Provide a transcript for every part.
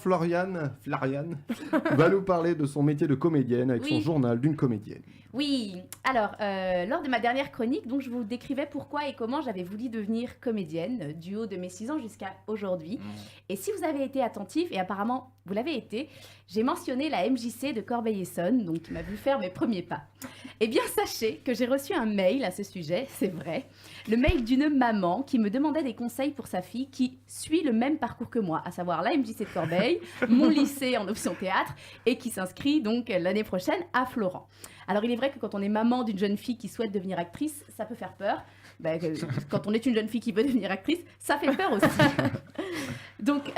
Floriane va nous parler de son métier de comédienne avec son journal d'une comédienne. Oui, alors, lors de ma dernière chronique, donc, je vous décrivais pourquoi et comment j'avais voulu devenir comédienne du haut de mes 6 ans jusqu'à aujourd'hui. Et si vous avez été attentif, et apparemment vous l'avez été, j'ai mentionné la MJC de Corbeil-Essonnes, donc qui m'a vu faire mes premiers pas. Eh bien, sachez que j'ai reçu un mail à ce sujet, c'est vrai, le mail d'une maman qui me demandait des conseils pour sa fille qui suit le même parcours que moi, à savoir la MJC de Corbeil, mon lycée en option théâtre, et qui s'inscrit donc l'année prochaine à Florent. Alors, il est vrai que quand on est maman d'une jeune fille qui souhaite devenir actrice, ça peut faire peur. Quand on est une jeune fille qui veut devenir actrice, ça fait peur aussi. Donc,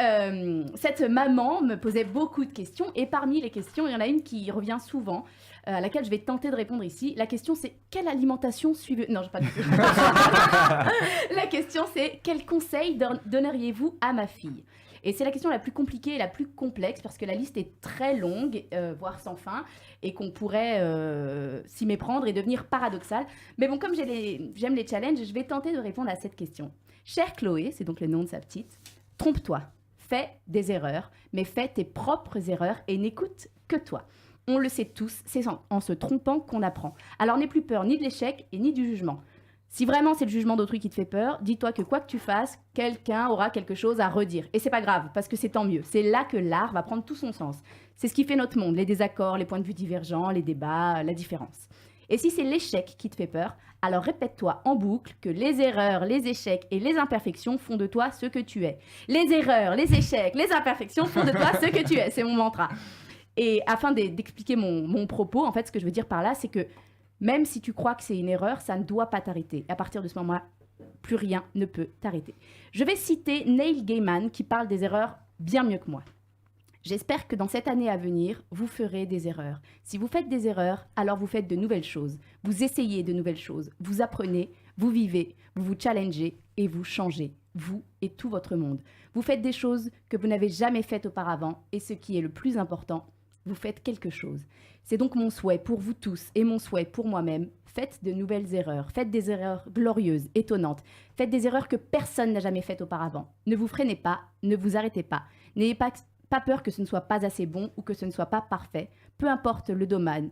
cette maman me posait beaucoup de questions. Et parmi les questions, il y en a une qui revient souvent, à laquelle je vais tenter de répondre ici. La question, c'est quelle alimentation suivez... Non, pas du tout. La question, c'est quel conseil donneriez-vous à ma fille ? Et c'est la question la plus compliquée et la plus complexe parce que la liste est très longue, voire sans fin, et qu'on pourrait s'y méprendre et devenir paradoxal. Mais bon, comme j'aime les challenges, je vais tenter de répondre à cette question. Chère Chloé, c'est donc le nom de sa petite, trompe-toi, fais des erreurs, mais fais tes propres erreurs et n'écoute que toi. On le sait tous, c'est en se trompant qu'on apprend. Alors n'aie plus peur ni de l'échec et ni du jugement. Si vraiment c'est le jugement d'autrui qui te fait peur, dis-toi que quoi que tu fasses, quelqu'un aura quelque chose à redire. Et c'est pas grave, parce que c'est tant mieux. C'est là que l'art va prendre tout son sens. C'est ce qui fait notre monde, les désaccords, les points de vue divergents, les débats, la différence. Et si c'est l'échec qui te fait peur, alors répète-toi en boucle que les erreurs, les échecs et les imperfections font de toi ce que tu es. Les erreurs, les échecs, les imperfections font de toi ce que tu es. C'est mon mantra. Et afin d'expliquer mon propos, en fait, ce que je veux dire par là, c'est que même si tu crois que c'est une erreur, ça ne doit pas t'arrêter. À partir de ce moment-là, plus rien ne peut t'arrêter. Je vais citer Neil Gaiman qui parle des erreurs bien mieux que moi. J'espère que dans cette année à venir, vous ferez des erreurs. Si vous faites des erreurs, alors vous faites de nouvelles choses. Vous essayez de nouvelles choses. Vous apprenez, vous vivez, vous vous challengez et vous changez. Vous et tout votre monde. Vous faites des choses que vous n'avez jamais faites auparavant et ce qui est le plus important, vous faites quelque chose. C'est donc mon souhait pour vous tous et mon souhait pour moi-même. Faites de nouvelles erreurs. Faites des erreurs glorieuses, étonnantes. Faites des erreurs que personne n'a jamais faites auparavant. Ne vous freinez pas, ne vous arrêtez pas. N'ayez pas peur que ce ne soit pas assez bon ou que ce ne soit pas parfait. Peu importe le domaine,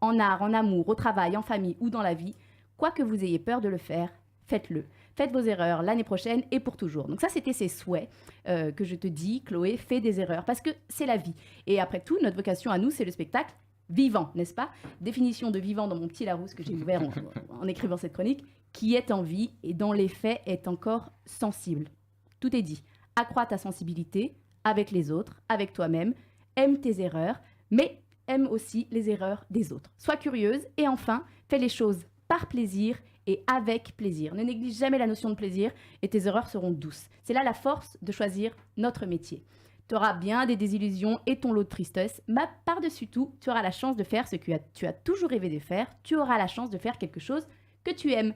en art, en amour, au travail, en famille ou dans la vie, quoi que vous ayez peur de le faire, faites-le. Faites vos erreurs l'année prochaine et pour toujours. Donc ça, c'était ses souhaits que je te dis, Chloé, fais des erreurs parce que c'est la vie. Et après tout, notre vocation à nous, c'est le spectacle vivant, n'est-ce pas ? Définition de vivant dans mon petit Larousse que j'ai ouvert en écrivant cette chronique, qui est en vie et dans les faits est encore sensible. Tout est dit. Accrois ta sensibilité avec les autres, avec toi-même. Aime tes erreurs, mais aime aussi les erreurs des autres. Sois curieuse et enfin, fais les choses par plaisir et avec plaisir. Ne néglige jamais la notion de plaisir et tes erreurs seront douces. C'est là la force de choisir notre métier. Tu auras bien des désillusions et ton lot de tristesse, mais par-dessus tout, tu auras la chance de faire ce que tu as toujours rêvé de faire. Tu auras la chance de faire quelque chose que tu aimes.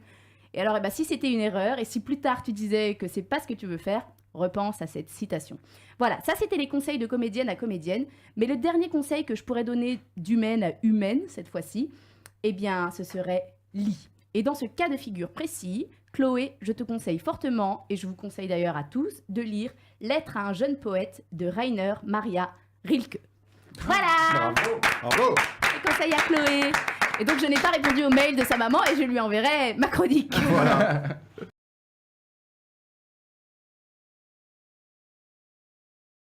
Et alors, si c'était une erreur et si plus tard tu disais que c'est pas ce que tu veux faire, repense à cette citation. Voilà, ça c'était les conseils de comédienne à comédienne. Mais le dernier conseil que je pourrais donner d'humaine à humaine, cette fois-ci, eh bien, ce serait lis. Et dans ce cas de figure précis, Chloé, je te conseille fortement, et je vous conseille d'ailleurs à tous, de lire Lettre à un jeune poète de Rainer Maria Rilke. Voilà. Bravo. Les conseils à Chloé. Et donc je n'ai pas répondu au mail de sa maman et je lui enverrai ma chronique. Voilà.